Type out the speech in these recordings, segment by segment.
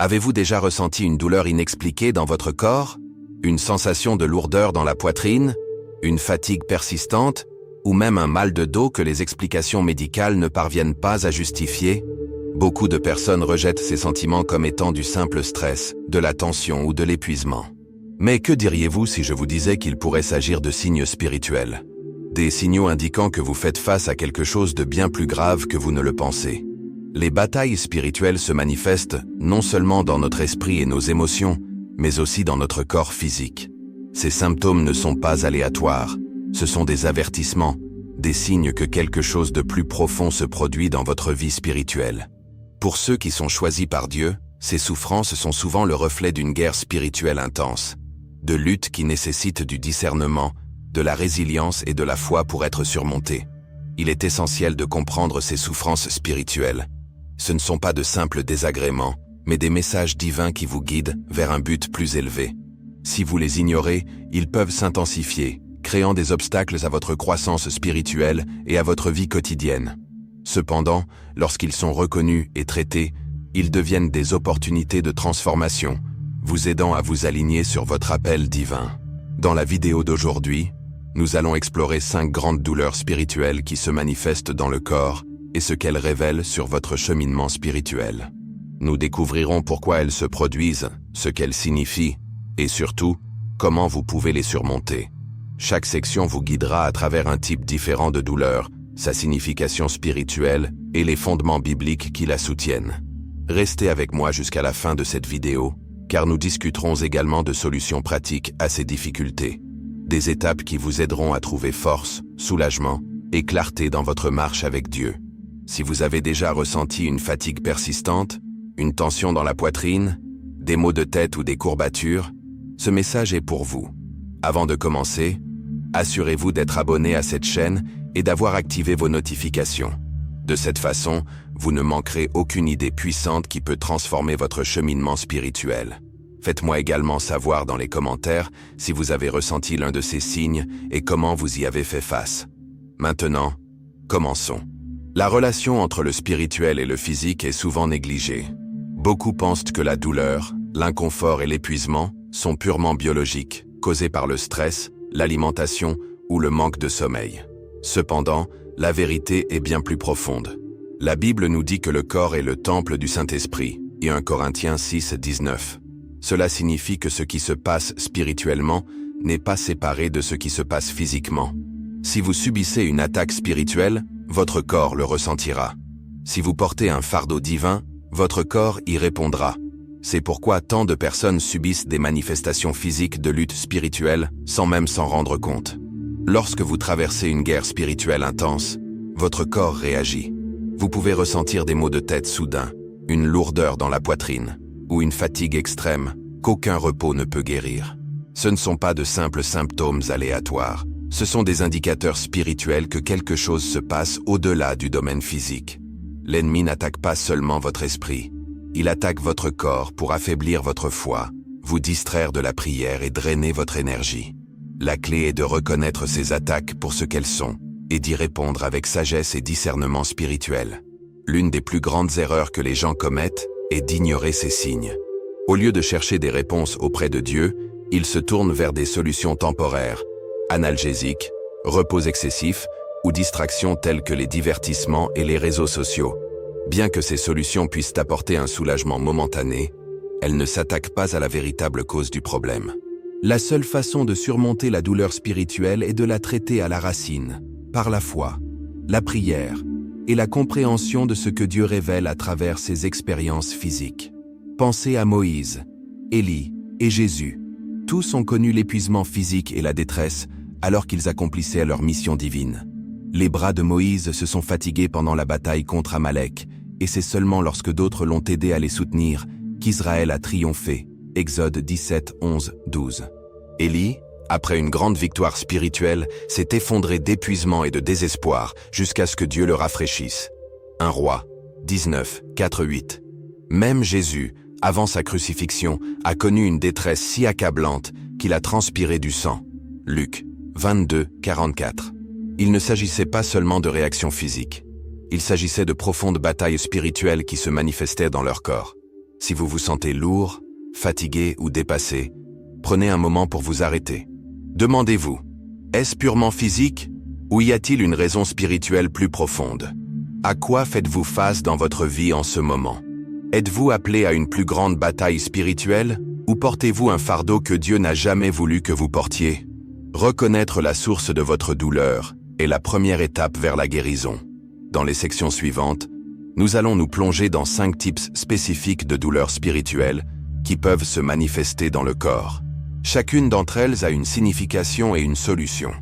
Avez-vous déjà ressenti une douleur inexpliquée dans votre corps? Une sensation de lourdeur dans la poitrine? Une fatigue persistante? Ou même un mal de dos que les explications médicales ne parviennent pas à justifier? Beaucoup de personnes rejettent ces sentiments comme étant du simple stress, de la tension ou de l'épuisement. Mais que diriez-vous si je vous disais qu'il pourrait s'agir de signes spirituels? Des signaux indiquant que vous faites face à quelque chose de bien plus grave que vous ne le pensez. Les batailles spirituelles se manifestent non seulement dans notre esprit et nos émotions, mais aussi dans notre corps physique. Ces symptômes ne sont pas aléatoires, ce sont des avertissements, des signes que quelque chose de plus profond se produit dans votre vie spirituelle. Pour ceux qui sont choisis par Dieu, ces souffrances sont souvent le reflet d'une guerre spirituelle intense, de luttes qui nécessitent du discernement, de la résilience et de la foi pour être surmontées. Il est essentiel de comprendre ces souffrances spirituelles. Ce ne sont pas de simples désagréments, mais des messages divins qui vous guident vers un but plus élevé. Si vous les ignorez, ils peuvent s'intensifier, créant des obstacles à votre croissance spirituelle et à votre vie quotidienne. Cependant, lorsqu'ils sont reconnus et traités, ils deviennent des opportunités de transformation, vous aidant à vous aligner sur votre appel divin. Dans la vidéo d'aujourd'hui, nous allons explorer 5 grandes douleurs spirituelles qui se manifestent dans le corps et ce qu'elles révèlent sur votre cheminement spirituel. Nous découvrirons pourquoi elles se produisent, ce qu'elles signifient, et surtout, comment vous pouvez les surmonter. Chaque section vous guidera à travers un type différent de douleur, sa signification spirituelle et les fondements bibliques qui la soutiennent. Restez avec moi jusqu'à la fin de cette vidéo, car nous discuterons également de solutions pratiques à ces difficultés, des étapes qui vous aideront à trouver force, soulagement et clarté dans votre marche avec Dieu. Si vous avez déjà ressenti une fatigue persistante, une tension dans la poitrine, des maux de tête ou des courbatures, ce message est pour vous. Avant de commencer, assurez-vous d'être abonné à cette chaîne et d'avoir activé vos notifications. De cette façon, vous ne manquerez aucune idée puissante qui peut transformer votre cheminement spirituel. Faites-moi également savoir dans les commentaires si vous avez ressenti l'un de ces signes et comment vous y avez fait face. Maintenant, commençons. La relation entre le spirituel et le physique est souvent négligée. Beaucoup pensent que la douleur, l'inconfort et l'épuisement sont purement biologiques, causés par le stress, l'alimentation ou le manque de sommeil. Cependant, la vérité est bien plus profonde. La Bible nous dit que le corps est le temple du Saint-Esprit, et 1 Corinthiens 6, 19. Cela signifie que ce qui se passe spirituellement n'est pas séparé de ce qui se passe physiquement. Si vous subissez une attaque spirituelle, votre corps le ressentira. Si vous portez un fardeau divin, votre corps y répondra. C'est pourquoi tant de personnes subissent des manifestations physiques de lutte spirituelle sans même s'en rendre compte. Lorsque vous traversez une guerre spirituelle intense, votre corps réagit. Vous pouvez ressentir des maux de tête soudains, une lourdeur dans la poitrine, ou une fatigue extrême qu'aucun repos ne peut guérir. Ce ne sont pas de simples symptômes aléatoires. Ce sont des indicateurs spirituels que quelque chose se passe au-delà du domaine physique. L'ennemi n'attaque pas seulement votre esprit. Il attaque votre corps pour affaiblir votre foi, vous distraire de la prière et drainer votre énergie. La clé est de reconnaître ces attaques pour ce qu'elles sont et d'y répondre avec sagesse et discernement spirituel. L'une des plus grandes erreurs que les gens commettent est d'ignorer ces signes. Au lieu de chercher des réponses auprès de Dieu, ils se tournent vers des solutions temporaires, analgésiques, repos excessif ou distractions telles que les divertissements et les réseaux sociaux. Bien que ces solutions puissent apporter un soulagement momentané, elles ne s'attaquent pas à la véritable cause du problème. La seule façon de surmonter la douleur spirituelle est de la traiter à la racine, par la foi, la prière et la compréhension de ce que Dieu révèle à travers ses expériences physiques. Pensez à Moïse, Élie et Jésus. Tous ont connu l'épuisement physique et la détresse alors qu'ils accomplissaient leur mission divine. Les bras de Moïse se sont fatigués pendant la bataille contre Amalek, et c'est seulement lorsque d'autres l'ont aidé à les soutenir qu'Israël a triomphé. Exode 17, 11, 12. Élie, après une grande victoire spirituelle, s'est effondré d'épuisement et de désespoir jusqu'à ce que Dieu le rafraîchisse. 1 Roi 19, 4, 8. Même Jésus, avant sa crucifixion, a connu une détresse si accablante qu'il a transpiré du sang. Luc 22, 44. Il ne s'agissait pas seulement de réactions physiques. Il s'agissait de profondes batailles spirituelles qui se manifestaient dans leur corps. Si vous vous sentez lourd, fatigué ou dépassé, prenez un moment pour vous arrêter. Demandez-vous, est-ce purement physique ou y a-t-il une raison spirituelle plus profonde? À quoi faites-vous face dans votre vie en ce moment? Êtes-vous appelé à une plus grande bataille spirituelle ou portez-vous un fardeau que Dieu n'a jamais voulu que vous portiez? Reconnaître la source de votre douleur est la première étape vers la guérison. Dans les sections suivantes, nous allons nous plonger dans 5 types spécifiques de douleurs spirituelles qui peuvent se manifester dans le corps. Chacune d'entre elles a une signification et une solution.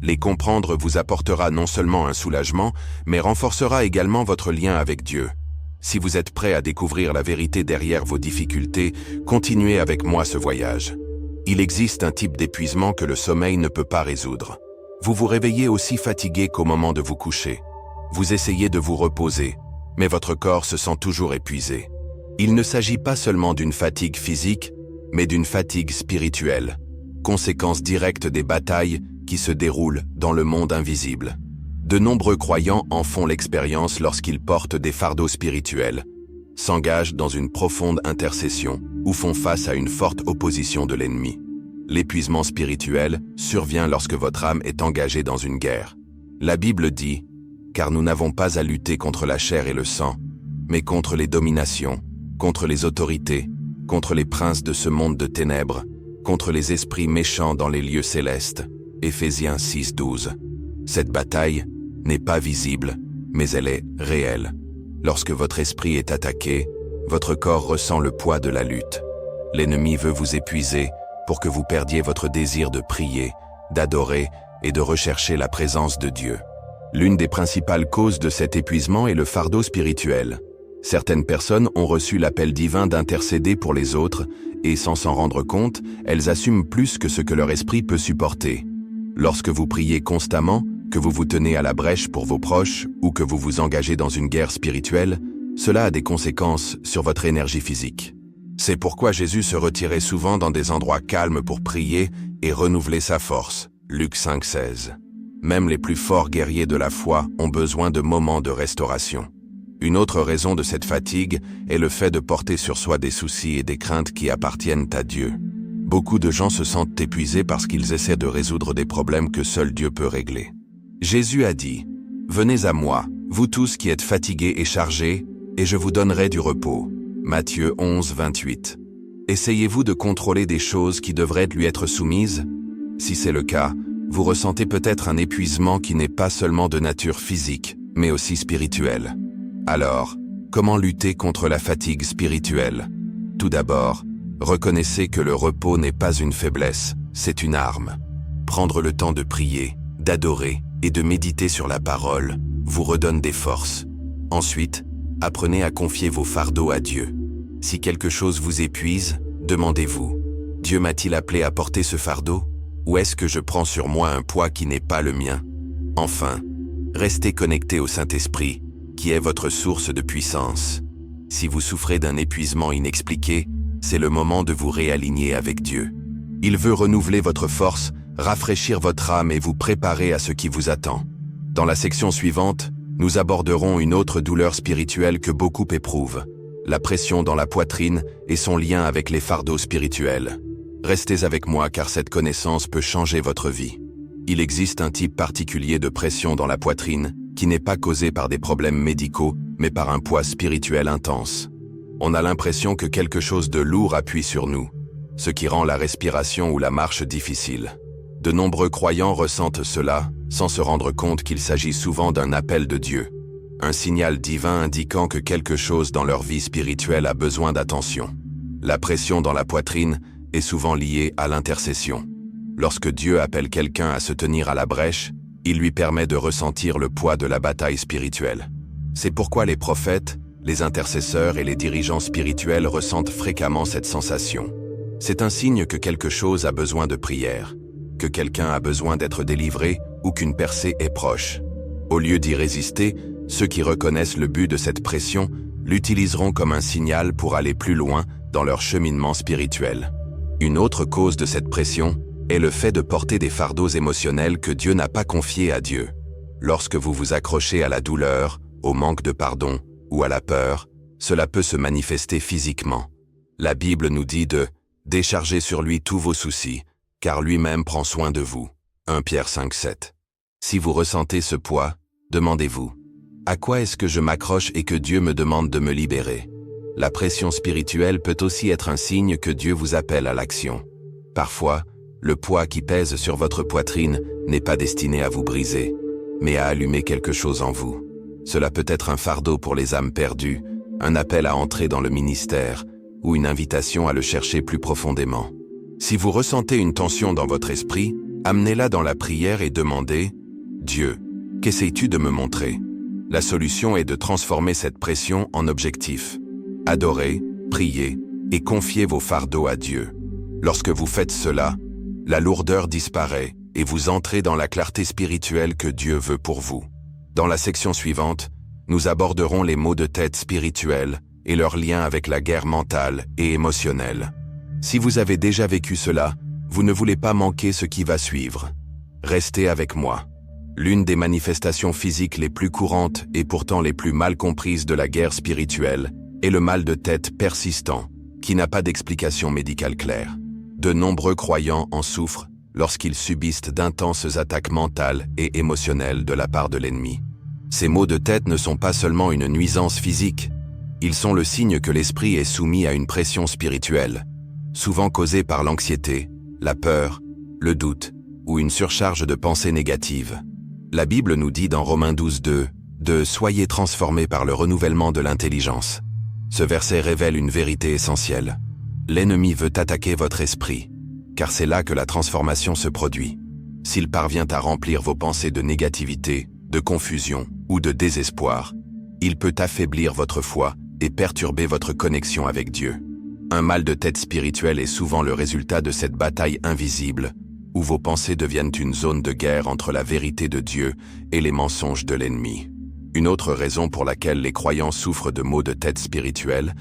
Les comprendre vous apportera non seulement un soulagement, mais renforcera également votre lien avec Dieu. Si vous êtes prêt à découvrir la vérité derrière vos difficultés, continuez avec moi ce voyage. Il existe un type d'épuisement que le sommeil ne peut pas résoudre. Vous vous réveillez aussi fatigué qu'au moment de vous coucher. Vous essayez de vous reposer, mais votre corps se sent toujours épuisé. Il ne s'agit pas seulement d'une fatigue physique, mais d'une fatigue spirituelle, conséquence directe des batailles qui se déroulent dans le monde invisible. De nombreux croyants en font l'expérience lorsqu'ils portent des fardeaux spirituels, s'engagent dans une profonde intercession ou font face à une forte opposition de l'ennemi. L'épuisement spirituel survient lorsque votre âme est engagée dans une guerre. La Bible dit « Car nous n'avons pas à lutter contre la chair et le sang, mais contre les dominations, contre les autorités, contre les princes de ce monde de ténèbres, contre les esprits méchants dans les lieux célestes. » Éphésiens 6:12. Cette bataille n'est pas visible, mais elle est réelle. Lorsque votre esprit est attaqué, votre corps ressent le poids de la lutte. L'ennemi veut vous épuiser pour que vous perdiez votre désir de prier, d'adorer et de rechercher la présence de Dieu. L'une des principales causes de cet épuisement est le fardeau spirituel. Certaines personnes ont reçu l'appel divin d'intercéder pour les autres et sans s'en rendre compte, elles assument plus que ce que leur esprit peut supporter. Lorsque vous priez constamment, que vous vous tenez à la brèche pour vos proches ou que vous vous engagez dans une guerre spirituelle, cela a des conséquences sur votre énergie physique. C'est pourquoi Jésus se retirait souvent dans des endroits calmes pour prier et renouveler sa force. Luc 5:16. Même les plus forts guerriers de la foi ont besoin de moments de restauration. Une autre raison de cette fatigue est le fait de porter sur soi des soucis et des craintes qui appartiennent à Dieu. Beaucoup de gens se sentent épuisés parce qu'ils essaient de résoudre des problèmes que seul Dieu peut régler. Jésus a dit « Venez à moi, vous tous qui êtes fatigués et chargés, et je vous donnerai du repos. » Matthieu 11:28. Essayez-vous de contrôler des choses qui devraient lui être soumises? Si c'est le cas, vous ressentez peut-être un épuisement qui n'est pas seulement de nature physique, mais aussi spirituelle. Alors, comment lutter contre la fatigue spirituelle? Tout d'abord, reconnaissez que le repos n'est pas une faiblesse, c'est une arme. Prendre le temps de prier, d'adorer et de méditer sur la parole vous redonne des forces. Ensuite, apprenez à confier vos fardeaux à Dieu. Si quelque chose vous épuise, demandez-vous, Dieu m'a-t-il appelé à porter ce fardeau? Ou est-ce que je prends sur moi un poids qui n'est pas le mien? Enfin, restez connecté au Saint-Esprit, qui est votre source de puissance. Si vous souffrez d'un épuisement inexpliqué, c'est le moment de vous réaligner avec Dieu. Il veut renouveler votre force, rafraîchir votre âme et vous préparer à ce qui vous attend. Dans la section suivante, nous aborderons une autre douleur spirituelle que beaucoup éprouvent, la pression dans la poitrine et son lien avec les fardeaux spirituels. Restez avec moi car cette connaissance peut changer votre vie. Il existe un type particulier de pression dans la poitrine qui n'est pas causé par des problèmes médicaux, mais par un poids spirituel intense. On a l'impression que quelque chose de lourd appuie sur nous, ce qui rend la respiration ou la marche difficile. De nombreux croyants ressentent cela, sans se rendre compte qu'il s'agit souvent d'un appel de Dieu, un signal divin indiquant que quelque chose dans leur vie spirituelle a besoin d'attention. La pression dans la poitrine est souvent liée à l'intercession. Lorsque Dieu appelle quelqu'un à se tenir à la brèche, il lui permet de ressentir le poids de la bataille spirituelle. C'est pourquoi les prophètes, les intercesseurs et les dirigeants spirituels ressentent fréquemment cette sensation. C'est un signe que quelque chose a besoin de prière, que quelqu'un a besoin d'être délivré ou qu'une percée est proche. Au lieu d'y résister, ceux qui reconnaissent le but de cette pression l'utiliseront comme un signal pour aller plus loin dans leur cheminement spirituel. Une autre cause de cette pression est le fait de porter des fardeaux émotionnels que Dieu n'a pas confiés à Dieu. Lorsque vous vous accrochez à la douleur, au manque de pardon ou à la peur, cela peut se manifester physiquement. La Bible nous dit de « décharger sur lui tous vos soucis, car lui-même prend soin de vous ». 1 Pierre 5,7. Si vous ressentez ce poids, demandez-vous « À quoi est-ce que je m'accroche et que Dieu me demande de me libérer ?» La pression spirituelle peut aussi être un signe que Dieu vous appelle à l'action. Parfois, le poids qui pèse sur votre poitrine n'est pas destiné à vous briser, mais à allumer quelque chose en vous. Cela peut être un fardeau pour les âmes perdues, un appel à entrer dans le ministère, ou une invitation à le chercher plus profondément. Si vous ressentez une tension dans votre esprit, amenez-la dans la prière et demandez « Dieu, qu'essayes-tu de me montrer ?» La solution est de transformer cette pression en objectif. Adorez, priez et confiez vos fardeaux à Dieu. Lorsque vous faites cela, la lourdeur disparaît et vous entrez dans la clarté spirituelle que Dieu veut pour vous. Dans la section suivante, nous aborderons les maux de tête spirituels et leur lien avec la guerre mentale et émotionnelle. Si vous avez déjà vécu cela, vous ne voulez pas manquer ce qui va suivre. Restez avec moi. L'une des manifestations physiques les plus courantes et pourtant les plus mal comprises de la guerre spirituelle est le mal de tête persistant, qui n'a pas d'explication médicale claire. De nombreux croyants en souffrent lorsqu'ils subissent d'intenses attaques mentales et émotionnelles de la part de l'ennemi. Ces maux de tête ne sont pas seulement une nuisance physique, ils sont le signe que l'esprit est soumis à une pression spirituelle, souvent causée par l'anxiété, la peur, le doute ou une surcharge de pensées négatives. La Bible nous dit dans Romains 12:2 de « Soyez transformés par le renouvellement de l'intelligence ». Ce verset révèle une vérité essentielle. L'ennemi veut attaquer votre esprit, car c'est là que la transformation se produit. S'il parvient à remplir vos pensées de négativité, de confusion ou de désespoir, il peut affaiblir votre foi et perturber votre connexion avec Dieu. Un mal de tête spirituel est souvent le résultat de cette bataille invisible, où vos pensées deviennent une zone de guerre entre la vérité de Dieu et les mensonges de l'ennemi. Une autre raison pour laquelle les croyants souffrent de maux de tête spirituels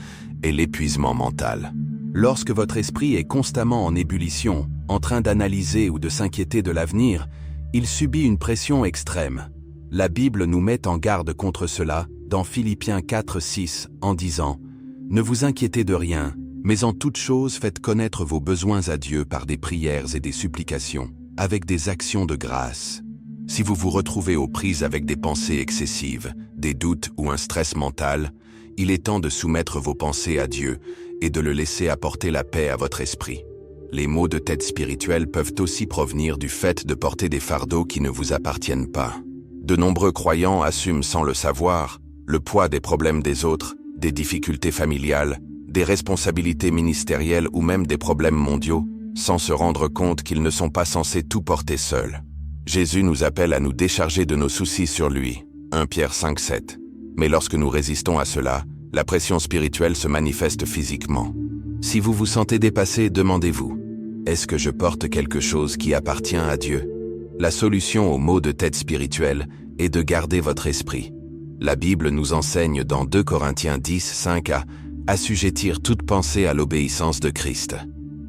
est l'épuisement mental. Lorsque votre esprit est constamment en ébullition, en train d'analyser ou de s'inquiéter de l'avenir, il subit une pression extrême. La Bible nous met en garde contre cela dans Philippiens 4:6 en disant « Ne vous inquiétez de rien, mais en toute chose faites connaître vos besoins à Dieu par des prières et des supplications, avec des actions de grâce. » Si vous vous retrouvez aux prises avec des pensées excessives, des doutes ou un stress mental, il est temps de soumettre vos pensées à Dieu et de le laisser apporter la paix à votre esprit. Les maux de tête spirituels peuvent aussi provenir du fait de porter des fardeaux qui ne vous appartiennent pas. De nombreux croyants assument sans le savoir le poids des problèmes des autres, des difficultés familiales, des responsabilités ministérielles ou même des problèmes mondiaux, sans se rendre compte qu'ils ne sont pas censés tout porter seuls. Jésus nous appelle à nous décharger de nos soucis sur lui, 1 Pierre 5,7. Mais lorsque nous résistons à cela, la pression spirituelle se manifeste physiquement. Si vous vous sentez dépassé, demandez-vous, est-ce que je porte quelque chose qui appartient à Dieu? La solution aux maux de tête spirituels est de garder votre esprit. La Bible nous enseigne dans 2 Corinthiens 10:5 à assujettir toute pensée à l'obéissance de Christ.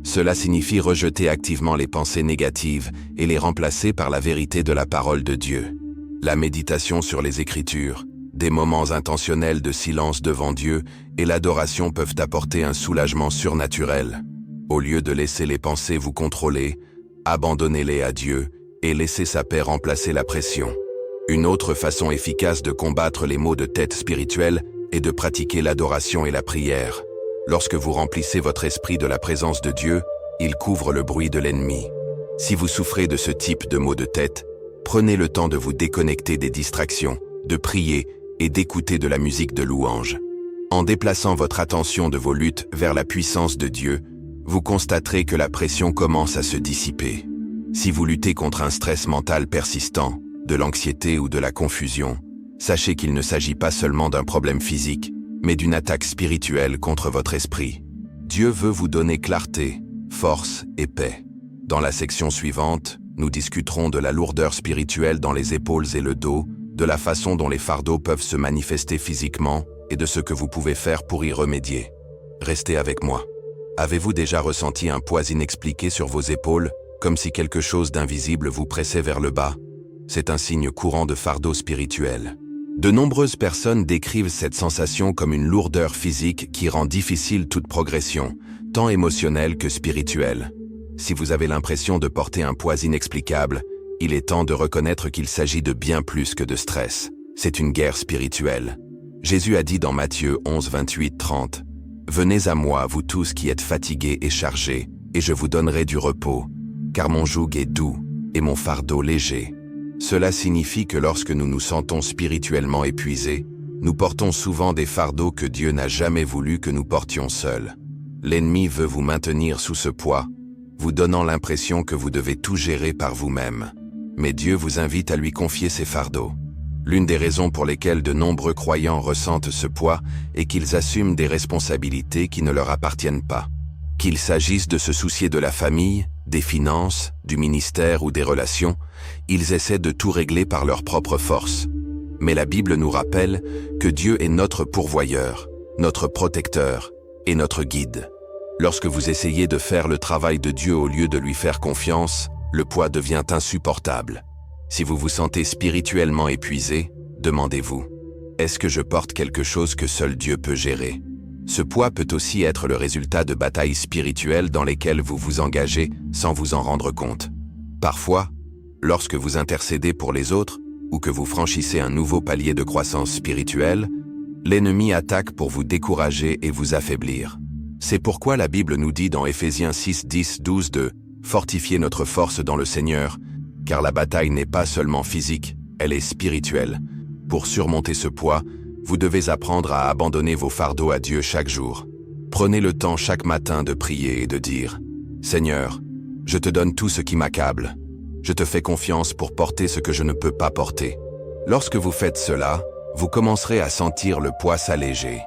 Cela signifie rejeter activement les pensées négatives et les remplacer par la vérité de la parole de Dieu. La méditation sur les Écritures, des moments intentionnels de silence devant Dieu et l'adoration peuvent apporter un soulagement surnaturel. Au lieu de laisser les pensées vous contrôler, abandonnez-les à Dieu et laissez sa paix remplacer la pression. Une autre façon efficace de combattre les maux de tête spirituels est de pratiquer l'adoration et la prière. Lorsque vous remplissez votre esprit de la présence de Dieu, il couvre le bruit de l'ennemi. Si vous souffrez de ce type de maux de tête, prenez le temps de vous déconnecter des distractions, de prier et d'écouter de la musique de louange. En déplaçant votre attention de vos luttes vers la puissance de Dieu, vous constaterez que la pression commence à se dissiper. Si vous luttez contre un stress mental persistant, de l'anxiété ou de la confusion, sachez qu'il ne s'agit pas seulement d'un problème physique, mais d'une attaque spirituelle contre votre esprit. Dieu veut vous donner clarté, force et paix. Dans la section suivante, nous discuterons de la lourdeur spirituelle dans les épaules et le dos, de la façon dont les fardeaux peuvent se manifester physiquement et de ce que vous pouvez faire pour y remédier. Restez avec moi. Avez-vous déjà ressenti un poids inexpliqué sur vos épaules, comme si quelque chose d'invisible vous pressait vers le bas? C'est un signe courant de fardeau spirituel. De nombreuses personnes décrivent cette sensation comme une lourdeur physique qui rend difficile toute progression, tant émotionnelle que spirituelle. Si vous avez l'impression de porter un poids inexplicable, il est temps de reconnaître qu'il s'agit de bien plus que de stress. C'est une guerre spirituelle. Jésus a dit dans Matthieu 11, 28-30, « Venez à moi, vous tous qui êtes fatigués et chargés, et je vous donnerai du repos, car mon joug est doux et mon fardeau léger. » Cela signifie que lorsque nous nous sentons spirituellement épuisés, nous portons souvent des fardeaux que Dieu n'a jamais voulu que nous portions seuls. L'ennemi veut vous maintenir sous ce poids, vous donnant l'impression que vous devez tout gérer par vous-même. Mais Dieu vous invite à lui confier ses fardeaux. L'une des raisons pour lesquelles de nombreux croyants ressentent ce poids est qu'ils assument des responsabilités qui ne leur appartiennent pas. Qu'il s'agisse de se soucier de la famille, des finances, du ministère ou des relations, ils essaient de tout régler par leur propre force. Mais la Bible nous rappelle que Dieu est notre pourvoyeur, notre protecteur et notre guide. Lorsque vous essayez de faire le travail de Dieu au lieu de lui faire confiance, le poids devient insupportable. Si vous vous sentez spirituellement épuisé, demandez-vous, est-ce que je porte quelque chose que seul Dieu peut gérer? Ce poids peut aussi être le résultat de batailles spirituelles dans lesquelles vous vous engagez sans vous en rendre compte. Parfois, lorsque vous intercédez pour les autres ou que vous franchissez un nouveau palier de croissance spirituelle, l'ennemi attaque pour vous décourager et vous affaiblir. C'est pourquoi la Bible nous dit dans Éphésiens 6, 10, 12 de « Fortifiez notre force dans le Seigneur, car la bataille n'est pas seulement physique, elle est spirituelle. Pour surmonter ce poids, vous devez apprendre à abandonner vos fardeaux à Dieu chaque jour. Prenez le temps chaque matin de prier et de dire « Seigneur, je te donne tout ce qui m'accable. Je te fais confiance pour porter ce que je ne peux pas porter. » Lorsque vous faites cela, vous commencerez à sentir le poids s'alléger.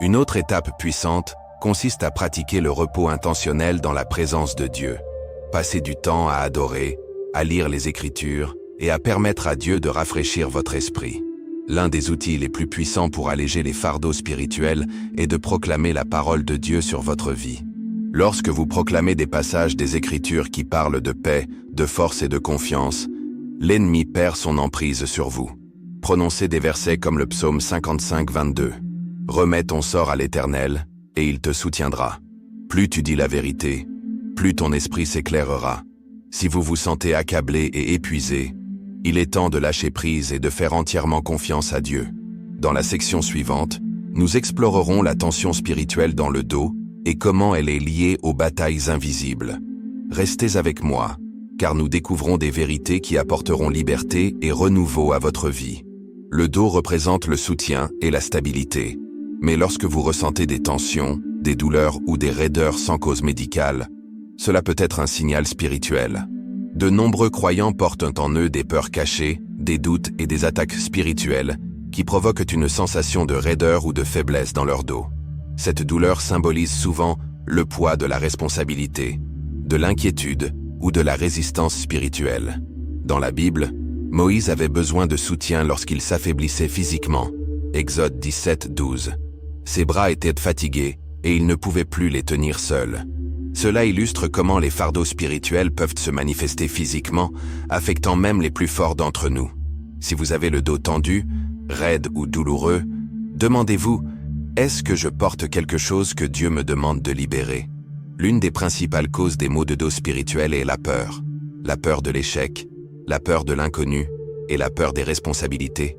Une autre étape puissante consiste à pratiquer le repos intentionnel dans la présence de Dieu. Passez du temps à adorer, à lire les Écritures et à permettre à Dieu de rafraîchir votre esprit. L'un des outils les plus puissants pour alléger les fardeaux spirituels est de proclamer la parole de Dieu sur votre vie. Lorsque vous proclamez des passages des Écritures qui parlent de paix, de force et de confiance, l'ennemi perd son emprise sur vous. Prononcez des versets comme le psaume 55, 22. « Remets ton sort à l'Éternel, et il te soutiendra. Plus tu dis la vérité, plus ton esprit s'éclairera. Si vous vous sentez accablé et épuisé, il est temps de lâcher prise et de faire entièrement confiance à Dieu. » Dans la section suivante, nous explorerons la tension spirituelle dans le dos et comment elle est liée aux batailles invisibles. Restez avec moi, car nous découvrons des vérités qui apporteront liberté et renouveau à votre vie. Le dos représente le soutien et la stabilité. Mais lorsque vous ressentez des tensions, des douleurs ou des raideurs sans cause médicale, cela peut être un signal spirituel. De nombreux croyants portent en eux des peurs cachées, des doutes et des attaques spirituelles qui provoquent une sensation de raideur ou de faiblesse dans leur dos. Cette douleur symbolise souvent le poids de la responsabilité, de l'inquiétude ou de la résistance spirituelle. Dans la Bible, Moïse avait besoin de soutien lorsqu'il s'affaiblissait physiquement. Exode 17, 12. Ses bras étaient fatigués et il ne pouvait plus les tenir seul. Cela illustre comment les fardeaux spirituels peuvent se manifester physiquement, affectant même les plus forts d'entre nous. Si vous avez le dos tendu, raide ou douloureux, demandez-vous, est-ce que je porte quelque chose que Dieu me demande de libérer? L'une des principales causes des maux de dos spirituels est la peur. La peur de l'échec, la peur de l'inconnu et la peur des responsabilités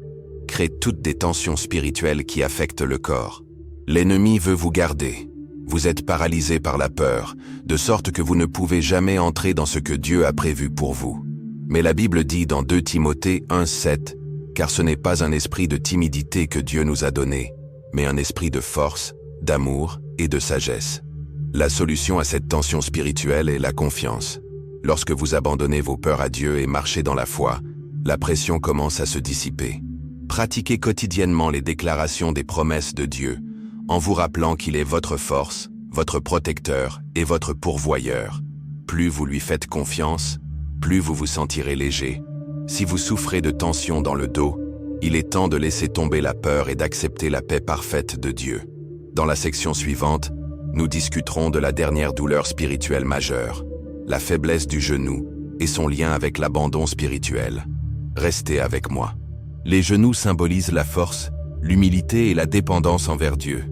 créent toutes des tensions spirituelles qui affectent le corps. L'ennemi veut vous garder. Vous êtes paralysé par la peur, de sorte que vous ne pouvez jamais entrer dans ce que Dieu a prévu pour vous. Mais la Bible dit dans 2 Timothée 1, 7, « Car ce n'est pas un esprit de timidité que Dieu nous a donné, mais un esprit de force, d'amour et de sagesse. » La solution à cette tension spirituelle est la confiance. Lorsque vous abandonnez vos peurs à Dieu et marchez dans la foi, la pression commence à se dissiper. Pratiquez quotidiennement les déclarations des promesses de Dieu, en vous rappelant qu'il est votre force, votre protecteur et votre pourvoyeur. Plus vous lui faites confiance, plus vous vous sentirez léger. Si vous souffrez de tension dans le dos, il est temps de laisser tomber la peur et d'accepter la paix parfaite de Dieu. Dans la section suivante, nous discuterons de la dernière douleur spirituelle majeure, la faiblesse du genou et son lien avec l'abandon spirituel. Restez avec moi. Les genoux symbolisent la force, l'humilité et la dépendance envers Dieu.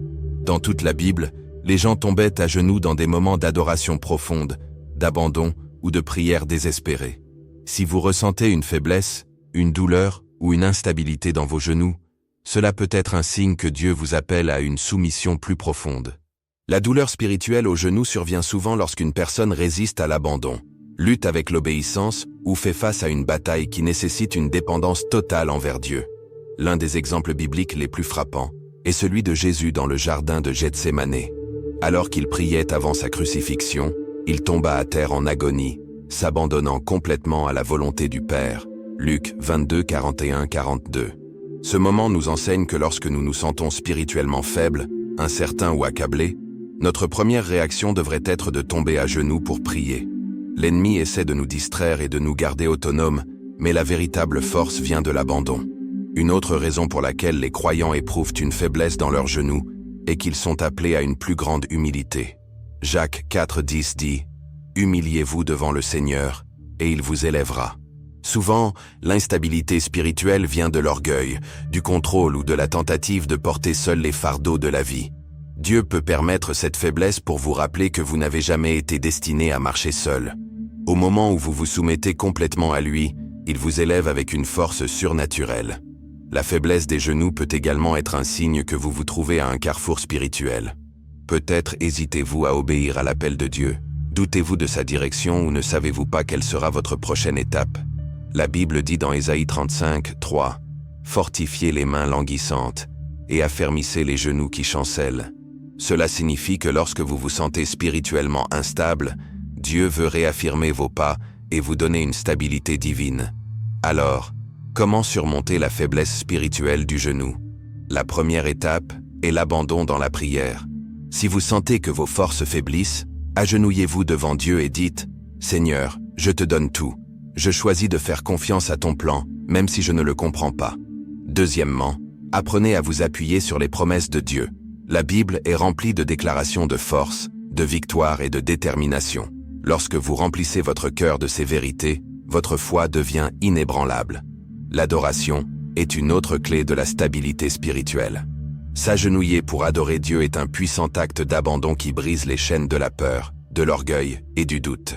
Dans toute la Bible, les gens tombaient à genoux dans des moments d'adoration profonde, d'abandon ou de prière désespérée. Si vous ressentez une faiblesse, une douleur ou une instabilité dans vos genoux, cela peut être un signe que Dieu vous appelle à une soumission plus profonde. La douleur spirituelle aux genoux survient souvent lorsqu'une personne résiste à l'abandon, lutte avec l'obéissance ou fait face à une bataille qui nécessite une dépendance totale envers Dieu. L'un des exemples bibliques les plus frappants est celui de Jésus dans le jardin de Gethsémane. Alors qu'il priait avant sa crucifixion, il tomba à terre en agonie, s'abandonnant complètement à la volonté du Père. Luc 22, 41-42. Ce moment nous enseigne que lorsque nous nous sentons spirituellement faibles, incertains ou accablés, notre première réaction devrait être de tomber à genoux pour prier. L'ennemi essaie de nous distraire et de nous garder autonomes, mais la véritable force vient de l'abandon. Une autre raison pour laquelle les croyants éprouvent une faiblesse dans leurs genoux est qu'ils sont appelés à une plus grande humilité. Jacques 4,10 dit « Humiliez-vous devant le Seigneur, et il vous élèvera ». Souvent, l'instabilité spirituelle vient de l'orgueil, du contrôle ou de la tentative de porter seul les fardeaux de la vie. Dieu peut permettre cette faiblesse pour vous rappeler que vous n'avez jamais été destiné à marcher seul. Au moment où vous vous soumettez complètement à lui, il vous élève avec une force surnaturelle. La faiblesse des genoux peut également être un signe que vous vous trouvez à un carrefour spirituel. Peut-être hésitez-vous à obéir à l'appel de Dieu. Doutez-vous de sa direction ou ne savez-vous pas quelle sera votre prochaine étape? La Bible dit dans Ésaïe 35, 3 « Fortifiez les mains languissantes et affermissez les genoux qui chancellent. » Cela signifie que lorsque vous vous sentez spirituellement instable, Dieu veut réaffirmer vos pas et vous donner une stabilité divine. Alors, comment surmonter la faiblesse spirituelle du genou? La première étape est l'abandon dans la prière. Si vous sentez que vos forces faiblissent, agenouillez-vous devant Dieu et dites « Seigneur, je te donne tout. Je choisis de faire confiance à ton plan, même si je ne le comprends pas. » Deuxièmement, apprenez à vous appuyer sur les promesses de Dieu. La Bible est remplie de déclarations de force, de victoire et de détermination. Lorsque vous remplissez votre cœur de ces vérités, votre foi devient inébranlable. L'adoration est une autre clé de la stabilité spirituelle. S'agenouiller pour adorer Dieu est un puissant acte d'abandon qui brise les chaînes de la peur, de l'orgueil et du doute.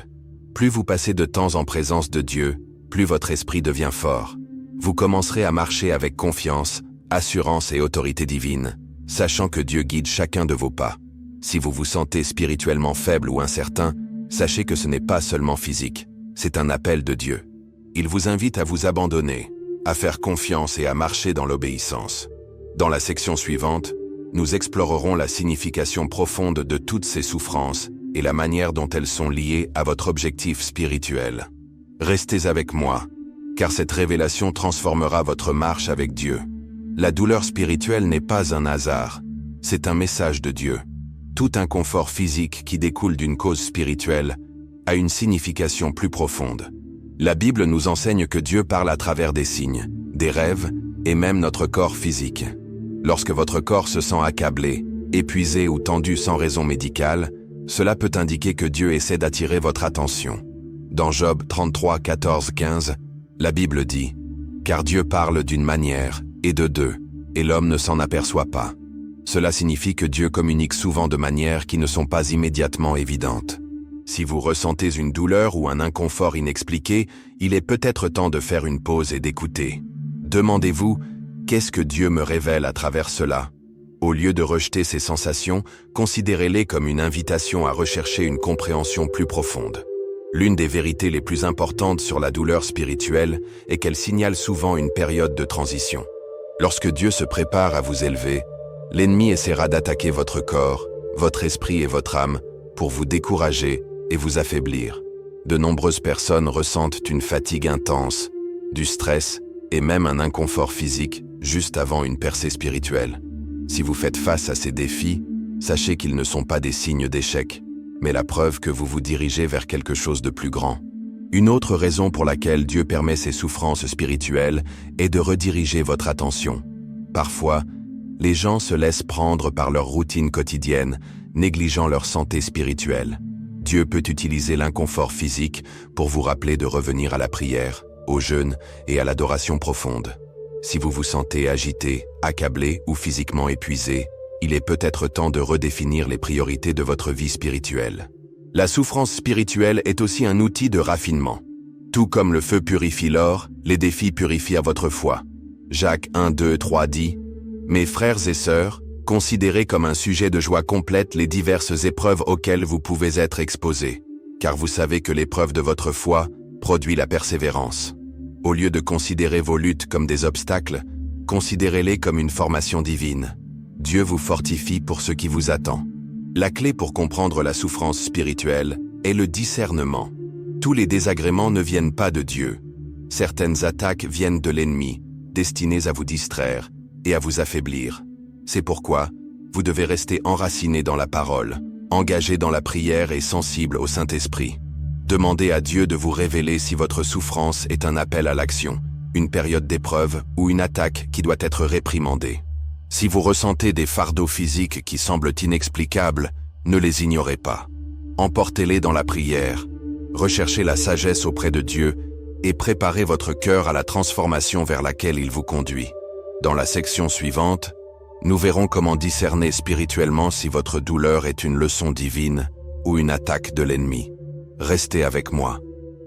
Plus vous passez de temps en présence de Dieu, plus votre esprit devient fort. Vous commencerez à marcher avec confiance, assurance et autorité divine, sachant que Dieu guide chacun de vos pas. Si vous vous sentez spirituellement faible ou incertain, sachez que ce n'est pas seulement physique, c'est un appel de Dieu. Il vous invite à vous abandonner, à faire confiance et à marcher dans l'obéissance. Dans la section suivante, nous explorerons la signification profonde de toutes ces souffrances et la manière dont elles sont liées à votre objectif spirituel. Restez avec moi, car cette révélation transformera votre marche avec Dieu. La douleur spirituelle n'est pas un hasard, c'est un message de Dieu. Tout inconfort physique qui découle d'une cause spirituelle a une signification plus profonde. La Bible nous enseigne que Dieu parle à travers des signes, des rêves et même notre corps physique. Lorsque votre corps se sent accablé, épuisé ou tendu sans raison médicale, cela peut indiquer que Dieu essaie d'attirer votre attention. Dans Job 33, 14, 15, la Bible dit « Car Dieu parle d'une manière et de deux, et l'homme ne s'en aperçoit pas. » Cela signifie que Dieu communique souvent de manières qui ne sont pas immédiatement évidentes. Si vous ressentez une douleur ou un inconfort inexpliqué, il est peut-être temps de faire une pause et d'écouter. Demandez-vous « Qu'est-ce que Dieu me révèle à travers cela ?» Au lieu de rejeter ces sensations, considérez-les comme une invitation à rechercher une compréhension plus profonde. L'une des vérités les plus importantes sur la douleur spirituelle est qu'elle signale souvent une période de transition. Lorsque Dieu se prépare à vous élever, l'ennemi essaiera d'attaquer votre corps, votre esprit et votre âme pour vous décourager et vous affaiblir. De nombreuses personnes ressentent une fatigue intense, du stress et même un inconfort physique juste avant une percée spirituelle. Si vous faites face à ces défis, sachez qu'ils ne sont pas des signes d'échec, mais la preuve que vous vous dirigez vers quelque chose de plus grand. Une autre raison pour laquelle Dieu permet ces souffrances spirituelles est de rediriger votre attention. Parfois, les gens se laissent prendre par leur routine quotidienne, négligeant leur santé spirituelle. Dieu peut utiliser l'inconfort physique pour vous rappeler de revenir à la prière, au jeûne et à l'adoration profonde. Si vous vous sentez agité, accablé ou physiquement épuisé, il est peut-être temps de redéfinir les priorités de votre vie spirituelle. La souffrance spirituelle est aussi un outil de raffinement. Tout comme le feu purifie l'or, les défis purifient votre foi. Jacques 1, 2, 3 dit « Mes frères et sœurs, considérez comme un sujet de joie complète les diverses épreuves auxquelles vous pouvez être exposés, car vous savez que l'épreuve de votre foi produit la persévérance. Au lieu de considérer vos luttes comme des obstacles, considérez-les comme une formation divine. Dieu vous fortifie pour ce qui vous attend. » La clé pour comprendre la souffrance spirituelle est le discernement. Tous les désagréments ne viennent pas de Dieu. Certaines attaques viennent de l'ennemi, destinées à vous distraire et à vous affaiblir. C'est pourquoi vous devez rester enraciné dans la parole, engagé dans la prière et sensible au Saint-Esprit. Demandez à Dieu de vous révéler si votre souffrance est un appel à l'action, une période d'épreuve ou une attaque qui doit être réprimandée. Si vous ressentez des fardeaux physiques qui semblent inexplicables, ne les ignorez pas. Emportez-les dans la prière, recherchez la sagesse auprès de Dieu et préparez votre cœur à la transformation vers laquelle il vous conduit. Dans la section suivante, nous verrons comment discerner spirituellement si votre douleur est une leçon divine ou une attaque de l'ennemi. Restez avec moi.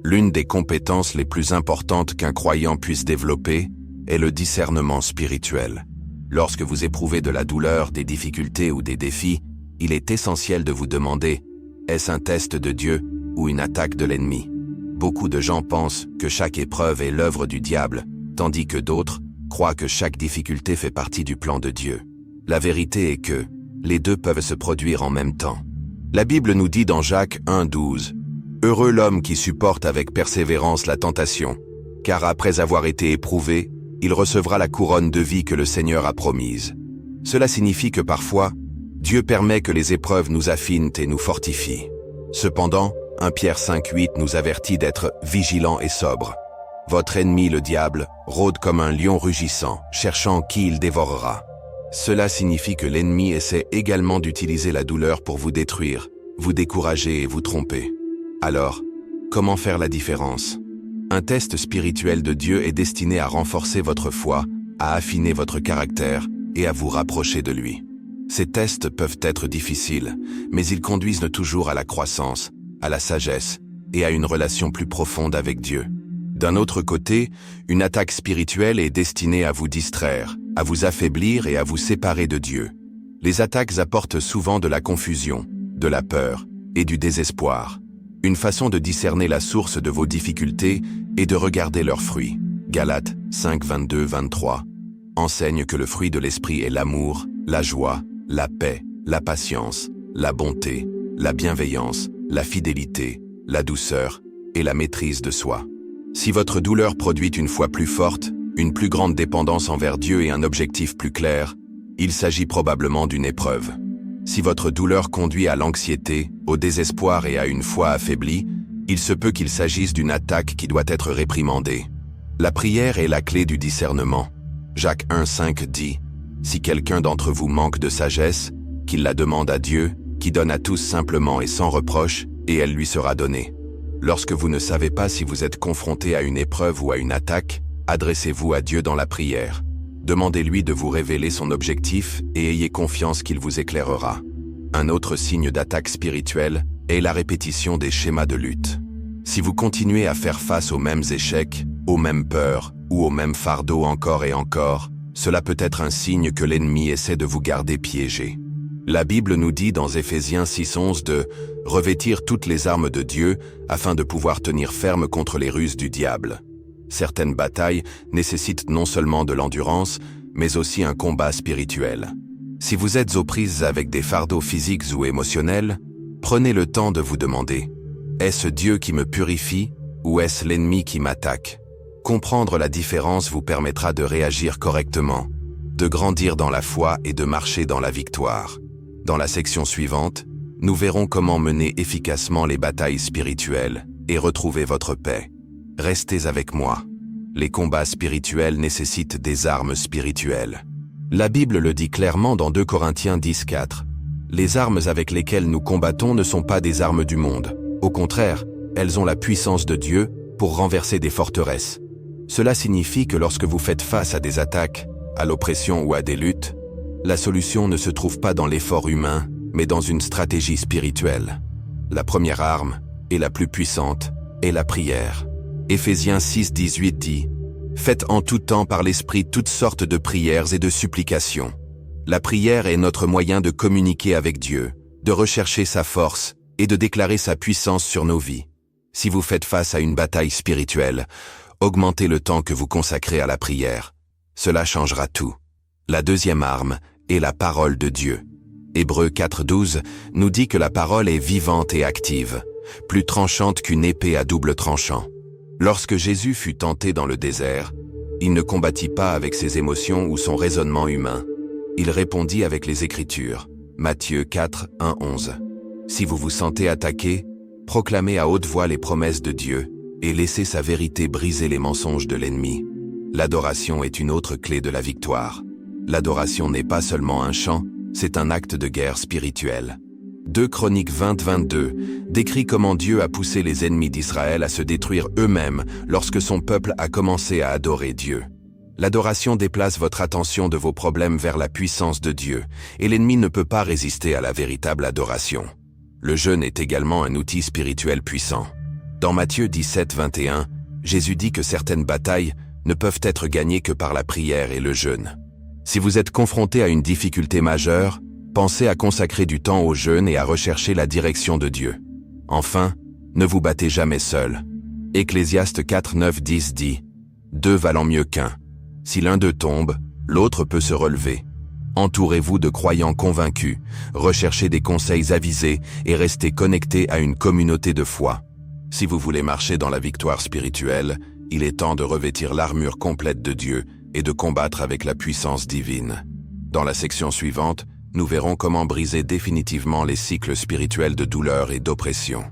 L'une des compétences les plus importantes qu'un croyant puisse développer est le discernement spirituel. Lorsque vous éprouvez de la douleur, des difficultés ou des défis, il est essentiel de vous demander « Est-ce un test de Dieu ou une attaque de l'ennemi ?» Beaucoup de gens pensent que chaque épreuve est l'œuvre du diable, tandis que d'autres croient que chaque difficulté fait partie du plan de Dieu. La vérité est que les deux peuvent se produire en même temps. La Bible nous dit dans Jacques 1, 12 « Heureux l'homme qui supporte avec persévérance la tentation, car après avoir été éprouvé, il recevra la couronne de vie que le Seigneur a promise. » Cela signifie que parfois, Dieu permet que les épreuves nous affinent et nous fortifient. Cependant, 1 Pierre 5, 8 nous avertit d'être vigilants et sobres. Votre ennemi, le diable, rôde comme un lion rugissant, cherchant qui il dévorera. Cela signifie que l'ennemi essaie également d'utiliser la douleur pour vous détruire, vous décourager et vous tromper. Alors, comment faire la différence ? Un test spirituel de Dieu est destiné à renforcer votre foi, à affiner votre caractère et à vous rapprocher de lui. Ces tests peuvent être difficiles, mais ils conduisent toujours à la croissance, à la sagesse et à une relation plus profonde avec Dieu. D'un autre côté, une attaque spirituelle est destinée à vous distraire, à vous affaiblir et à vous séparer de Dieu. Les attaques apportent souvent de la confusion, de la peur et du désespoir. Une façon de discerner la source de vos difficultés est de regarder leurs fruits. Galates 5, 22, 23 enseigne que le fruit de l'esprit est l'amour, la joie, la paix, la patience, la bonté, la bienveillance, la fidélité, la douceur et la maîtrise de soi. Si votre douleur produit une foi plus forte, une plus grande dépendance envers Dieu et un objectif plus clair, il s'agit probablement d'une épreuve. Si votre douleur conduit à l'anxiété, au désespoir et à une foi affaiblie, il se peut qu'il s'agisse d'une attaque qui doit être réprimandée. La prière est la clé du discernement. Jacques 1, 5 dit « Si quelqu'un d'entre vous manque de sagesse, qu'il la demande à Dieu, qui donne à tous simplement et sans reproche, et elle lui sera donnée. » Lorsque vous ne savez pas si vous êtes confronté à une épreuve ou à une attaque, adressez-vous à Dieu dans la prière. Demandez-lui de vous révéler son objectif et ayez confiance qu'il vous éclairera. Un autre signe d'attaque spirituelle est la répétition des schémas de lutte. Si vous continuez à faire face aux mêmes échecs, aux mêmes peurs ou aux mêmes fardeaux encore et encore, cela peut être un signe que l'ennemi essaie de vous garder piégé. La Bible nous dit dans Éphésiens 6:11 de « revêtir toutes les armes de Dieu afin de pouvoir tenir ferme contre les ruses du diable ». Certaines batailles nécessitent non seulement de l'endurance, mais aussi un combat spirituel. Si vous êtes aux prises avec des fardeaux physiques ou émotionnels, prenez le temps de vous demander « Est-ce Dieu qui me purifie ou est-ce l'ennemi qui m'attaque ?» Comprendre la différence vous permettra de réagir correctement, de grandir dans la foi et de marcher dans la victoire. Dans la section suivante, nous verrons comment mener efficacement les batailles spirituelles et retrouver votre paix. Restez avec moi. Les combats spirituels nécessitent des armes spirituelles. La Bible le dit clairement dans 2 Corinthiens 10:4. Les armes avec lesquelles nous combattons ne sont pas des armes du monde. Au contraire, elles ont la puissance de Dieu pour renverser des forteresses. Cela signifie que lorsque vous faites face à des attaques, à l'oppression ou à des luttes, la solution ne se trouve pas dans l'effort humain, mais dans une stratégie spirituelle. La première arme, et la plus puissante, est la prière. Éphésiens 6:18 dit « Faites en tout temps par l'Esprit toutes sortes de prières et de supplications ». La prière est notre moyen de communiquer avec Dieu, de rechercher sa force et de déclarer sa puissance sur nos vies. Si vous faites face à une bataille spirituelle, augmentez le temps que vous consacrez à la prière. Cela changera tout. La deuxième arme est la parole de Dieu. Hébreux 4:12 nous dit que la parole est vivante et active, plus tranchante qu'une épée à double tranchant. Lorsque Jésus fut tenté dans le désert, il ne combattit pas avec ses émotions ou son raisonnement humain. Il répondit avec les Écritures. Matthieu 4:1-11. Si vous vous sentez attaqué, proclamez à haute voix les promesses de Dieu et laissez sa vérité briser les mensonges de l'ennemi. L'adoration est une autre clé de la victoire. L'adoration n'est pas seulement un chant, c'est un acte de guerre spirituelle. 2 Chroniques 20:22 décrit comment Dieu a poussé les ennemis d'Israël à se détruire eux-mêmes lorsque son peuple a commencé à adorer Dieu. L'adoration déplace votre attention de vos problèmes vers la puissance de Dieu, et l'ennemi ne peut pas résister à la véritable adoration. Le jeûne est également un outil spirituel puissant. Dans Matthieu 17:21, Jésus dit que certaines batailles ne peuvent être gagnées que par la prière et le jeûne. Si vous êtes confronté à une difficulté majeure, pensez à consacrer du temps au jeûne et à rechercher la direction de Dieu. Enfin, ne vous battez jamais seul. Ecclésiaste 4:9-10 dit « Deux valant mieux qu'un. Si l'un d'eux tombe, l'autre peut se relever. Entourez-vous de croyants convaincus, recherchez des conseils avisés et restez connectés à une communauté de foi. Si vous voulez marcher dans la victoire spirituelle, il est temps de revêtir l'armure complète de Dieu et de combattre avec la puissance divine. Dans la section suivante, nous verrons comment briser définitivement les cycles spirituels de douleur et d'oppression.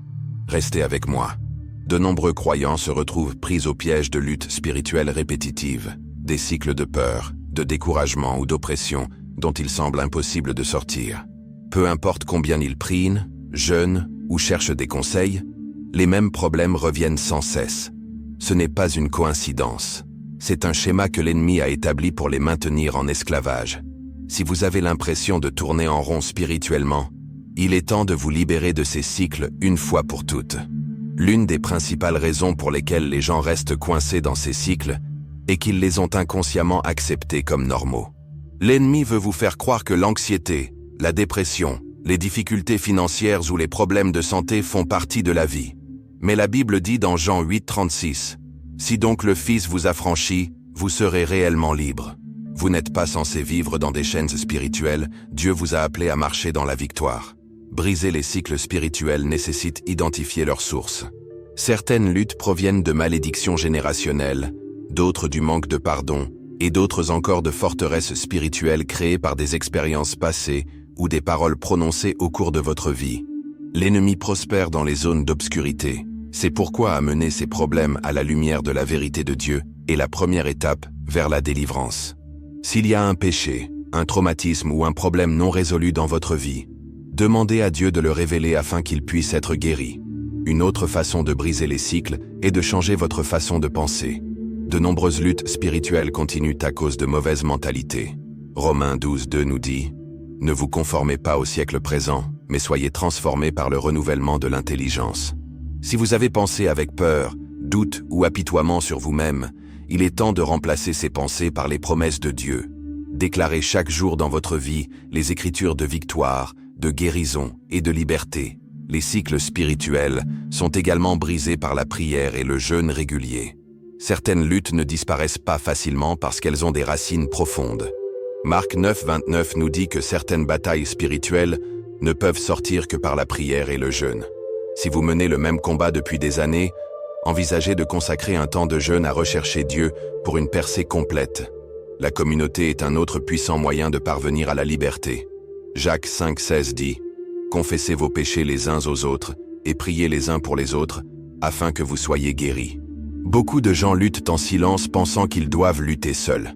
Restez avec moi. De nombreux croyants se retrouvent pris au piège de luttes spirituelles répétitives, des cycles de peur, de découragement ou d'oppression dont il semble impossible de sortir. Peu importe combien ils prient, jeûnent ou cherchent des conseils, les mêmes problèmes reviennent sans cesse. Ce n'est pas une coïncidence. C'est un schéma que l'ennemi a établi pour les maintenir en esclavage. Si vous avez l'impression de tourner en rond spirituellement, il est temps de vous libérer de ces cycles une fois pour toutes. L'une des principales raisons pour lesquelles les gens restent coincés dans ces cycles est qu'ils les ont inconsciemment acceptés comme normaux. L'ennemi veut vous faire croire que l'anxiété, la dépression, les difficultés financières ou les problèmes de santé font partie de la vie. Mais la Bible dit dans Jean 8:36, « Si donc le Fils vous affranchit, vous serez réellement libre. » Vous n'êtes pas censé vivre dans des chaînes spirituelles, Dieu vous a appelé à marcher dans la victoire. Briser les cycles spirituels nécessite d'identifier leurs sources. Certaines luttes proviennent de malédictions générationnelles, d'autres du manque de pardon, et d'autres encore de forteresses spirituelles créées par des expériences passées ou des paroles prononcées au cours de votre vie. L'ennemi prospère dans les zones d'obscurité. C'est pourquoi amener ces problèmes à la lumière de la vérité de Dieu est la première étape vers la délivrance. S'il y a un péché, un traumatisme ou un problème non résolu dans votre vie, demandez à Dieu de le révéler afin qu'il puisse être guéri. Une autre façon de briser les cycles est de changer votre façon de penser. De nombreuses luttes spirituelles continuent à cause de mauvaises mentalités. Romains 12:2 nous dit « Ne vous conformez pas au siècle présent, mais soyez transformés par le renouvellement de l'intelligence. » Si vous avez pensé avec peur, doute ou apitoiement sur vous-même, il est temps de remplacer ces pensées par les promesses de Dieu. Déclarez chaque jour dans votre vie les écritures de victoire, de guérison et de liberté. Les cycles spirituels sont également brisés par la prière et le jeûne régulier. Certaines luttes ne disparaissent pas facilement parce qu'elles ont des racines profondes. Marc 9:29 nous dit que certaines batailles spirituelles ne peuvent sortir que par la prière et le jeûne. Si vous menez le même combat depuis des années, envisagez de consacrer un temps de jeûne à rechercher Dieu pour une percée complète. La communauté est un autre puissant moyen de parvenir à la liberté. Jacques 5:16 dit « Confessez vos péchés les uns aux autres et priez les uns pour les autres, afin que vous soyez guéris. » Beaucoup de gens luttent en silence pensant qu'ils doivent lutter seuls.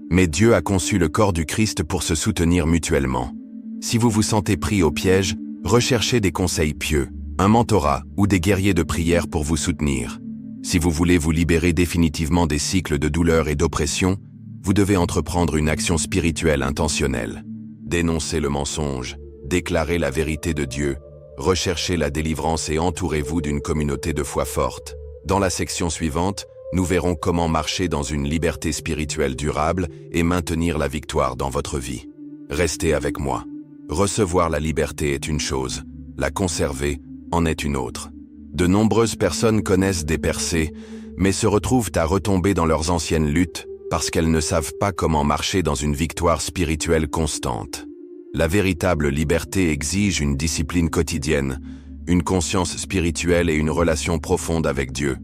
Mais Dieu a conçu le corps du Christ pour se soutenir mutuellement. Si vous vous sentez pris au piège, recherchez des conseils pieux, un mentorat ou des guerriers de prière pour vous soutenir. Si vous voulez vous libérer définitivement des cycles de douleur et d'oppression, vous devez entreprendre une action spirituelle intentionnelle. Dénoncez le mensonge, déclarez la vérité de Dieu, recherchez la délivrance et entourez-vous d'une communauté de foi forte. Dans la section suivante, nous verrons comment marcher dans une liberté spirituelle durable et maintenir la victoire dans votre vie. Restez avec moi. Recevoir la liberté est une chose, la conserver en est une autre. De nombreuses personnes connaissent des percées, mais se retrouvent à retomber dans leurs anciennes luttes parce qu'elles ne savent pas comment marcher dans une victoire spirituelle constante. La véritable liberté exige une discipline quotidienne, une conscience spirituelle et une relation profonde avec Dieu.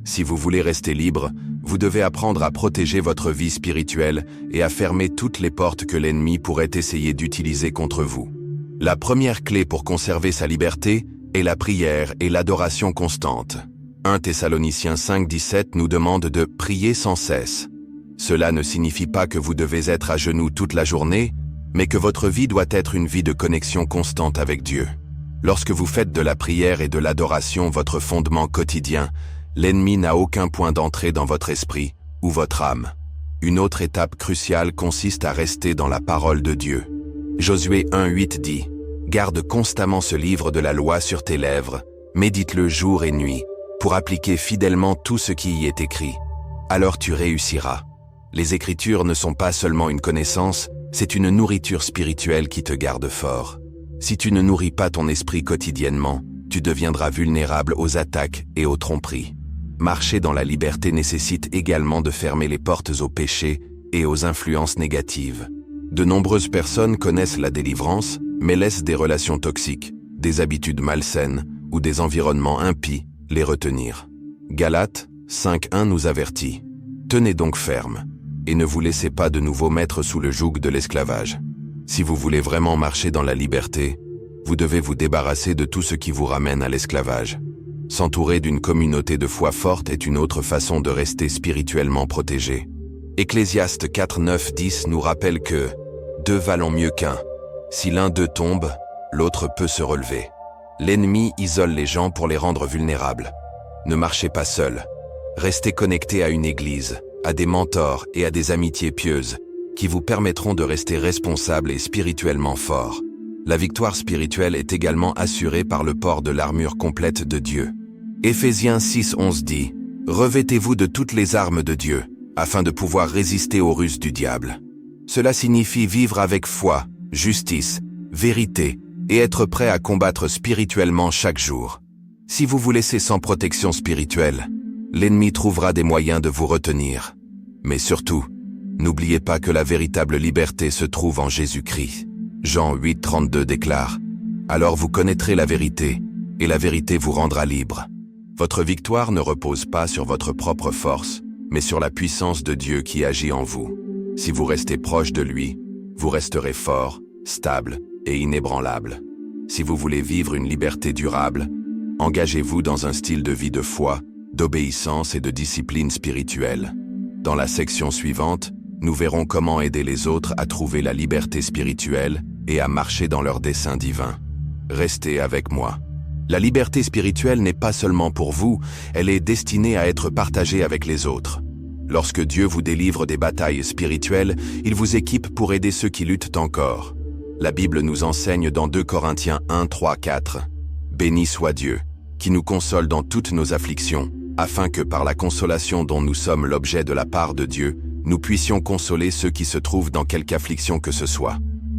Si vous voulez rester libre, vous devez apprendre à protéger votre vie spirituelle et à fermer toutes les portes que l'ennemi pourrait essayer d'utiliser contre vous. La première clé pour conserver sa liberté est la prière et l'adoration constante. 1 Thessaloniciens 5,17 nous demande de prier sans cesse. Cela ne signifie pas que vous devez être à genoux toute la journée, mais que votre vie doit être une vie de connexion constante avec Dieu. Lorsque vous faites de la prière et de l'adoration votre fondement quotidien, l'ennemi n'a aucun point d'entrée dans votre esprit ou votre âme. Une autre étape cruciale consiste à rester dans la parole de Dieu. Josué 1,8 dit « Garde constamment ce livre de la loi sur tes lèvres, médite-le jour et nuit, pour appliquer fidèlement tout ce qui y est écrit. Alors tu réussiras. » Les Écritures ne sont pas seulement une connaissance, c'est une nourriture spirituelle qui te garde fort. Si tu ne nourris pas ton esprit quotidiennement, tu deviendras vulnérable aux attaques et aux tromperies. Marcher dans la liberté nécessite également de fermer les portes aux péchés et aux influences négatives. De nombreuses personnes connaissent la délivrance, mais laissent des relations toxiques, des habitudes malsaines ou des environnements impies les retenir. Galates 5,1 nous avertit. Tenez donc ferme, et ne vous laissez pas de nouveau mettre sous le joug de l'esclavage. Si vous voulez vraiment marcher dans la liberté, vous devez vous débarrasser de tout ce qui vous ramène à l'esclavage. S'entourer d'une communauté de foi forte est une autre façon de rester spirituellement protégé. Ecclésiaste 4,9-10 nous rappelle que « deux valent mieux qu'un. Si l'un d'eux tombe, l'autre peut se relever. » L'ennemi isole les gens pour les rendre vulnérables. Ne marchez pas seul. Restez connecté à une église, à des mentors et à des amitiés pieuses qui vous permettront de rester responsable et spirituellement fort. La victoire spirituelle est également assurée par le port de l'armure complète de Dieu. Éphésiens 6,11 dit « Revêtez-vous de toutes les armes de Dieu, afin de pouvoir résister aux ruses du diable. » Cela signifie vivre avec foi, justice, vérité et être prêt à combattre spirituellement chaque jour. Si vous vous laissez sans protection spirituelle, l'ennemi trouvera des moyens de vous retenir. Mais surtout, n'oubliez pas que la véritable liberté se trouve en Jésus-Christ. Jean 8,32 déclare « Alors vous connaîtrez la vérité, et la vérité vous rendra libre. » Votre victoire ne repose pas sur votre propre force, mais sur la puissance de Dieu qui agit en vous. Si vous restez proche de lui, vous resterez fort, stable et inébranlable. Si vous voulez vivre une liberté durable, engagez-vous dans un style de vie de foi, d'obéissance et de discipline spirituelle. Dans la section suivante, nous verrons comment aider les autres à trouver la liberté spirituelle et à marcher dans leur dessein divin. Restez avec moi. La liberté spirituelle n'est pas seulement pour vous, elle est destinée à être partagée avec les autres. Lorsque Dieu vous délivre des batailles spirituelles, il vous équipe pour aider ceux qui luttent encore. La Bible nous enseigne dans 2 Corinthiens 1, 3, 4. « Béni soit Dieu, qui nous console dans toutes nos afflictions, afin que par la consolation dont nous sommes l'objet de la part de Dieu, nous puissions consoler ceux qui se trouvent dans quelque affliction que ce soit. »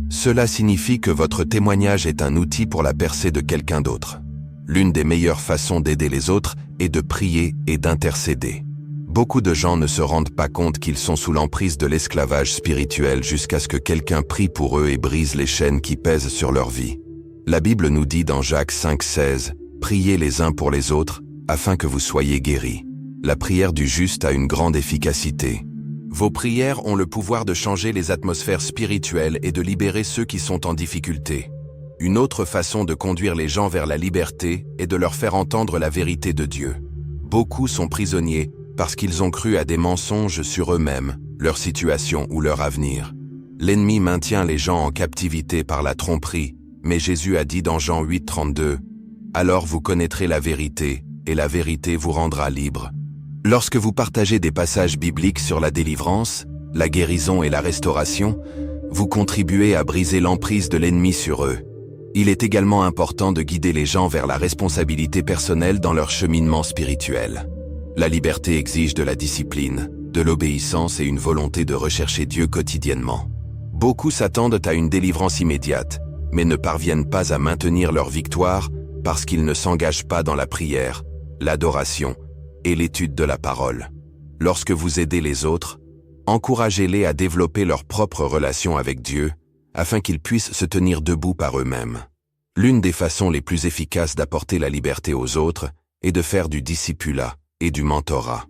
Cela signifie que votre témoignage est un outil pour la percée de quelqu'un d'autre. L'une des meilleures façons d'aider les autres est de prier et d'intercéder. Beaucoup de gens ne se rendent pas compte qu'ils sont sous l'emprise de l'esclavage spirituel jusqu'à ce que quelqu'un prie pour eux et brise les chaînes qui pèsent sur leur vie. La Bible nous dit dans Jacques 5,16 « Priez les uns pour les autres, afin que vous soyez guéris. » La prière du juste a une grande efficacité. Vos prières ont le pouvoir de changer les atmosphères spirituelles et de libérer ceux qui sont en difficulté. Une autre façon de conduire les gens vers la liberté est de leur faire entendre la vérité de Dieu. Beaucoup sont prisonniers parce qu'ils ont cru à des mensonges sur eux-mêmes, leur situation ou leur avenir. L'ennemi maintient les gens en captivité par la tromperie, mais Jésus a dit dans Jean 8,32 « Alors vous connaîtrez la vérité, et la vérité vous rendra libre. » Lorsque vous partagez des passages bibliques sur la délivrance, la guérison et la restauration, vous contribuez à briser l'emprise de l'ennemi sur eux. Il est également important de guider les gens vers la responsabilité personnelle dans leur cheminement spirituel. La liberté exige de la discipline, de l'obéissance et une volonté de rechercher Dieu quotidiennement. Beaucoup s'attendent à une délivrance immédiate, mais ne parviennent pas à maintenir leur victoire parce qu'ils ne s'engagent pas dans la prière, l'adoration et l'étude de la parole. Lorsque vous aidez les autres, encouragez-les à développer leur propre relation avec Dieu, afin qu'ils puissent se tenir debout par eux-mêmes. L'une des façons les plus efficaces d'apporter la liberté aux autres est de faire du discipulat et du mentorat.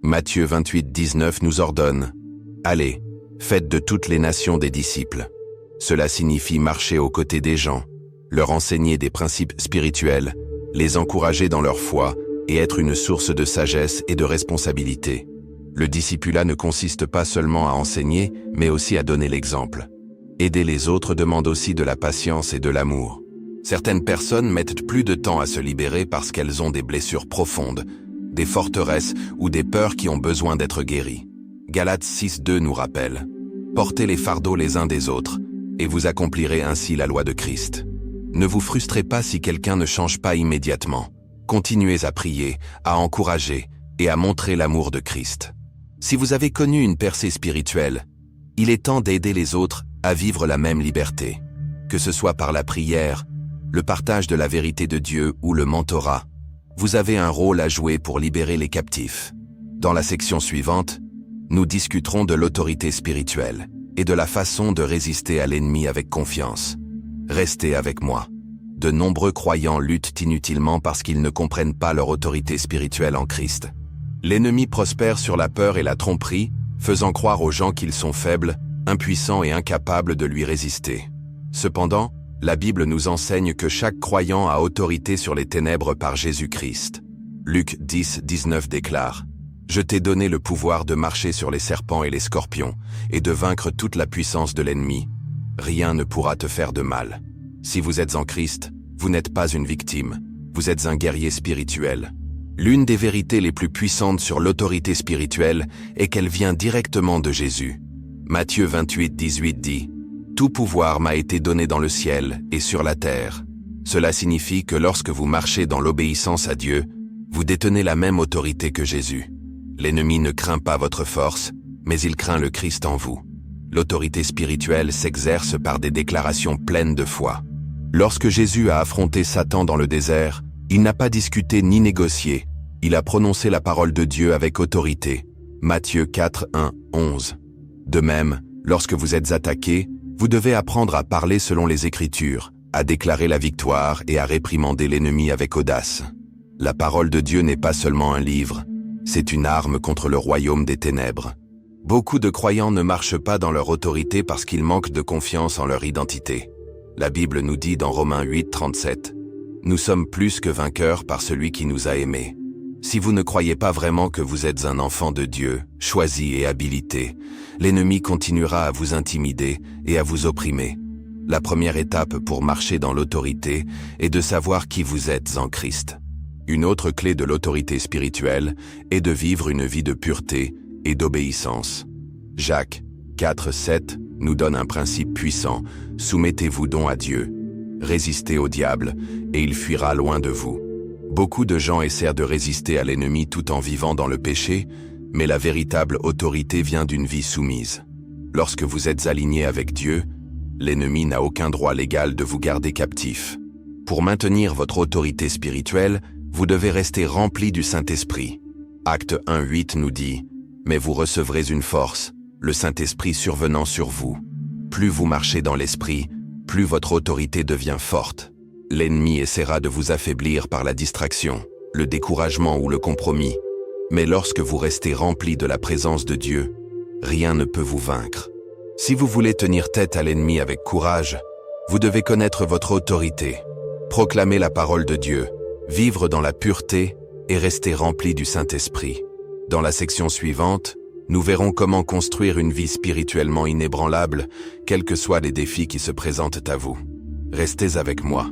Matthieu 28:19 nous ordonne « Allez, faites de toutes les nations des disciples ». Cela signifie marcher aux côtés des gens, leur enseigner des principes spirituels, les encourager dans leur foi et être une source de sagesse et de responsabilité. Le discipulat ne consiste pas seulement à enseigner, mais aussi à donner l'exemple. Aider les autres demande aussi de la patience et de l'amour. Certaines personnes mettent plus de temps à se libérer parce qu'elles ont des blessures profondes, des forteresses ou des peurs qui ont besoin d'être guéries. Galates 6:2 nous rappelle « Portez les fardeaux les uns des autres, et vous accomplirez ainsi la loi de Christ. » Ne vous frustrez pas si quelqu'un ne change pas immédiatement. Continuez à prier, à encourager et à montrer l'amour de Christ. Si vous avez connu une percée spirituelle, il est temps d'aider les autres à vivre la même liberté. Que ce soit par la prière, le partage de la vérité de Dieu ou le mentorat, vous avez un rôle à jouer pour libérer les captifs. Dans la section suivante, nous discuterons de l'autorité spirituelle et de la façon de résister à l'ennemi avec confiance. Restez avec moi. De nombreux croyants luttent inutilement parce qu'ils ne comprennent pas leur autorité spirituelle en Christ. L'ennemi prospère sur la peur et la tromperie, faisant croire aux gens qu'ils sont faibles, impuissants et incapables de lui résister. Cependant, la Bible nous enseigne que chaque croyant a autorité sur les ténèbres par Jésus-Christ. Luc 10:19 déclare « Je t'ai donné le pouvoir de marcher sur les serpents et les scorpions, et de vaincre toute la puissance de l'ennemi. Rien ne pourra te faire de mal. » Si vous êtes en Christ, vous n'êtes pas une victime, vous êtes un guerrier spirituel. L'une des vérités les plus puissantes sur l'autorité spirituelle est qu'elle vient directement de Jésus. Matthieu 28:18 dit « Tout pouvoir m'a été donné dans le ciel et sur la terre. » Cela signifie que lorsque vous marchez dans l'obéissance à Dieu, vous détenez la même autorité que Jésus. L'ennemi ne craint pas votre force, mais il craint le Christ en vous. L'autorité spirituelle s'exerce par des déclarations pleines de foi. Lorsque Jésus a affronté Satan dans le désert, il n'a pas discuté ni négocié, il a prononcé la parole de Dieu avec autorité. Matthieu 4:1-11. De même, lorsque vous êtes attaqué, vous devez apprendre à parler selon les Écritures, à déclarer la victoire et à réprimander l'ennemi avec audace. La parole de Dieu n'est pas seulement un livre, c'est une arme contre le royaume des ténèbres. Beaucoup de croyants ne marchent pas dans leur autorité parce qu'ils manquent de confiance en leur identité. La Bible nous dit dans Romains 8:37, « Nous sommes plus que vainqueurs par celui qui nous a aimés. » Si vous ne croyez pas vraiment que vous êtes un enfant de Dieu, choisi et habilité, l'ennemi continuera à vous intimider et à vous opprimer. La première étape pour marcher dans l'autorité est de savoir qui vous êtes en Christ. Une autre clé de l'autorité spirituelle est de vivre une vie de pureté et d'obéissance. Jacques 4:7 nous donne un principe puissant, « Soumettez-vous donc à Dieu. Résistez au diable, et il fuira loin de vous. » Beaucoup de gens essaient de résister à l'ennemi tout en vivant dans le péché, mais la véritable autorité vient d'une vie soumise. Lorsque vous êtes aligné avec Dieu, l'ennemi n'a aucun droit légal de vous garder captif. Pour maintenir votre autorité spirituelle, vous devez rester rempli du Saint-Esprit. Acte 1:8 nous dit « Mais vous recevrez une force, le Saint-Esprit survenant sur vous. Plus vous marchez dans l'Esprit, plus votre autorité devient forte. L'ennemi essaiera de vous affaiblir par la distraction, le découragement ou le compromis. Mais lorsque vous restez rempli de la présence de Dieu, rien ne peut vous vaincre. Si vous voulez tenir tête à l'ennemi avec courage, vous devez connaître votre autorité, proclamer la parole de Dieu, vivre dans la pureté et rester rempli du Saint-Esprit. Dans la section suivante, nous verrons comment construire une vie spirituellement inébranlable, quels que soient les défis qui se présentent à vous. Restez avec moi.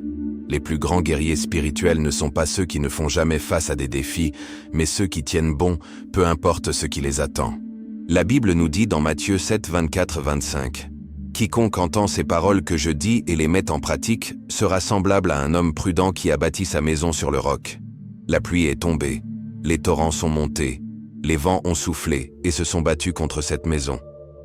Les plus grands guerriers spirituels ne sont pas ceux qui ne font jamais face à des défis, mais ceux qui tiennent bon, peu importe ce qui les attend. La Bible nous dit dans Matthieu 7, 24-25 « Quiconque entend ces paroles que je dis et les met en pratique sera semblable à un homme prudent qui a bâti sa maison sur le roc. La pluie est tombée, les torrents sont montés, les vents ont soufflé et se sont battus contre cette maison.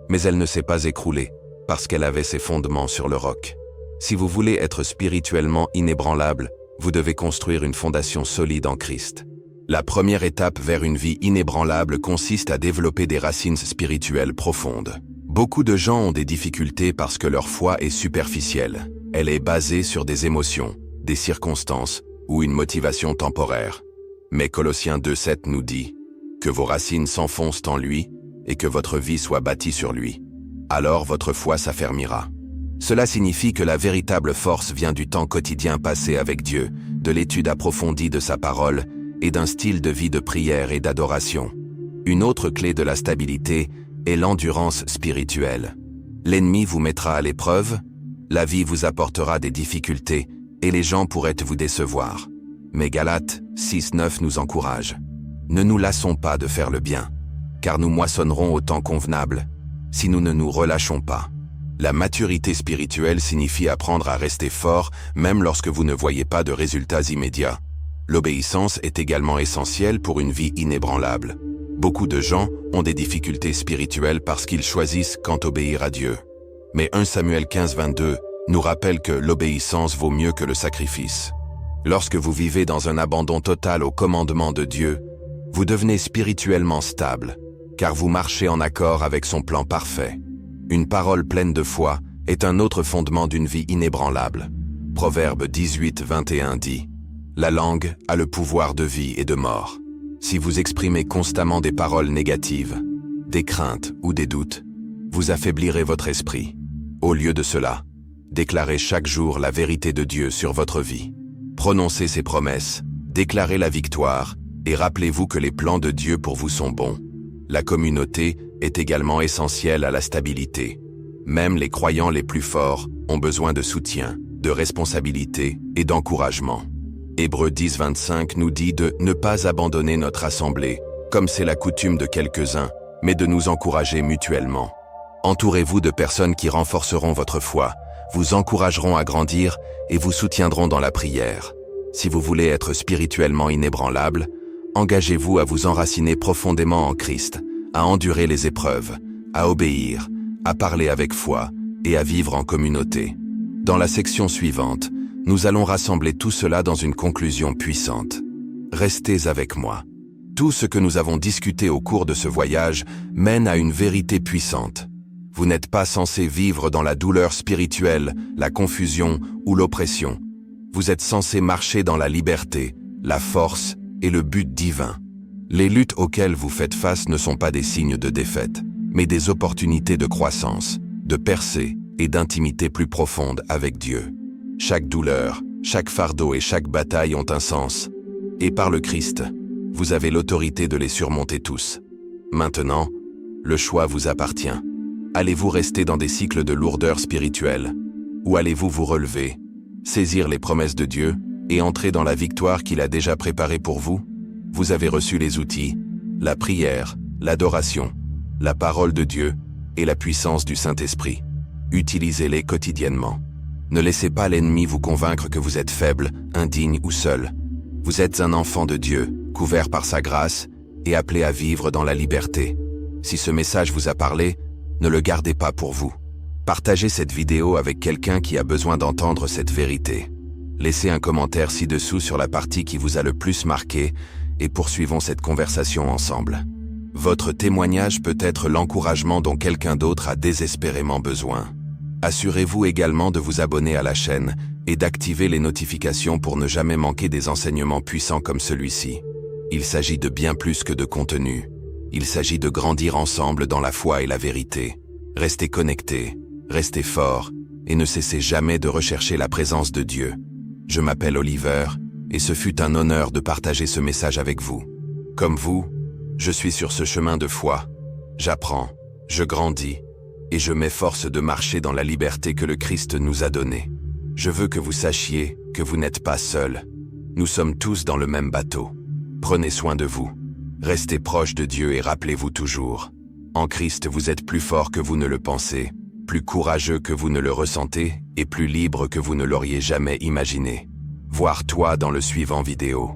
Mais elle ne s'est pas écroulée, parce qu'elle avait ses fondements sur le roc. » Si vous voulez être spirituellement inébranlable, vous devez construire une fondation solide en Christ. La première étape vers une vie inébranlable consiste à développer des racines spirituelles profondes. Beaucoup de gens ont des difficultés parce que leur foi est superficielle. Elle est basée sur des émotions, des circonstances ou une motivation temporaire. Mais Colossiens 2,7 nous dit que vos racines s'enfoncent en lui et que votre vie soit bâtie sur lui. Alors votre foi s'affermira. Cela signifie que la véritable force vient du temps quotidien passé avec Dieu, de l'étude approfondie de sa parole et d'un style de vie de prière et d'adoration. Une autre clé de la stabilité est l'endurance spirituelle. L'ennemi vous mettra à l'épreuve, la vie vous apportera des difficultés et les gens pourraient vous décevoir. Mais Galates 6,9 nous encourage. Ne nous lassons pas de faire le bien, car nous moissonnerons au temps convenable, si nous ne nous relâchons pas. La maturité spirituelle signifie apprendre à rester fort même lorsque vous ne voyez pas de résultats immédiats. L'obéissance est également essentielle pour une vie inébranlable. Beaucoup de gens ont des difficultés spirituelles parce qu'ils choisissent quand obéir à Dieu. Mais 1 Samuel 15, 22 nous rappelle que l'obéissance vaut mieux que le sacrifice. Lorsque vous vivez dans un abandon total au commandement de Dieu, vous devenez spirituellement stable, car vous marchez en accord avec son plan parfait. Une parole pleine de foi est un autre fondement d'une vie inébranlable. Proverbe 18, 21 dit « La langue a le pouvoir de vie et de mort. Si vous exprimez constamment des paroles négatives, des craintes ou des doutes, vous affaiblirez votre esprit. Au lieu de cela, déclarez chaque jour la vérité de Dieu sur votre vie. Prononcez ses promesses, déclarez la victoire et rappelez-vous que les plans de Dieu pour vous sont bons. La communauté est également essentielle à la stabilité. Même les croyants les plus forts ont besoin de soutien, de responsabilité et d'encouragement. Hébreux 10, 25 nous dit de ne pas abandonner notre assemblée, comme c'est la coutume de quelques-uns, mais de nous encourager mutuellement. Entourez-vous de personnes qui renforceront votre foi, vous encourageront à grandir et vous soutiendront dans la prière. Si vous voulez être spirituellement inébranlable, engagez-vous à vous enraciner profondément en Christ, à endurer les épreuves, à obéir, à parler avec foi et à vivre en communauté. Dans la section suivante, nous allons rassembler tout cela dans une conclusion puissante. Restez avec moi. Tout ce que nous avons discuté au cours de ce voyage mène à une vérité puissante. Vous n'êtes pas censé vivre dans la douleur spirituelle, la confusion ou l'oppression. Vous êtes censé marcher dans la liberté, la force et le but divin. Les luttes auxquelles vous faites face ne sont pas des signes de défaite, mais des opportunités de croissance, de percée et d'intimité plus profonde avec Dieu. Chaque douleur, chaque fardeau et chaque bataille ont un sens. Et par le Christ, vous avez l'autorité de les surmonter tous. Maintenant, le choix vous appartient. Allez-vous rester dans des cycles de lourdeur spirituelle? Ou allez-vous vous relever, saisir les promesses de Dieu et entrer dans la victoire qu'il a déjà préparée pour vous? Vous avez reçu les outils, la prière, l'adoration, la parole de Dieu et la puissance du Saint-Esprit. Utilisez-les quotidiennement. Ne laissez pas l'ennemi vous convaincre que vous êtes faible, indigne ou seul. Vous êtes un enfant de Dieu, couvert par sa grâce et appelé à vivre dans la liberté. Si ce message vous a parlé, ne le gardez pas pour vous. Partagez cette vidéo avec quelqu'un qui a besoin d'entendre cette vérité. Laissez un commentaire ci-dessous sur la partie qui vous a le plus marqué et poursuivons cette conversation ensemble. Votre témoignage peut être l'encouragement dont quelqu'un d'autre a désespérément besoin. Assurez-vous également de vous abonner à la chaîne et d'activer les notifications pour ne jamais manquer des enseignements puissants comme celui-ci. Il s'agit de bien plus que de contenu. Il s'agit de grandir ensemble dans la foi et la vérité. Restez connectés, restez forts et ne cessez jamais de rechercher la présence de Dieu. Je m'appelle Oliver et ce fut un honneur de partager ce message avec vous. Comme vous, je suis sur ce chemin de foi. J'apprends, je grandis et je m'efforce de marcher dans la liberté que le Christ nous a donnée. Je veux que vous sachiez que vous n'êtes pas seul. Nous sommes tous dans le même bateau. Prenez soin de vous. Restez proche de Dieu et rappelez-vous toujours. En Christ, vous êtes plus fort que vous ne le pensez, plus courageux que vous ne le ressentez et plus libre que vous ne l'auriez jamais imaginé. Voir toi dans le suivant vidéo.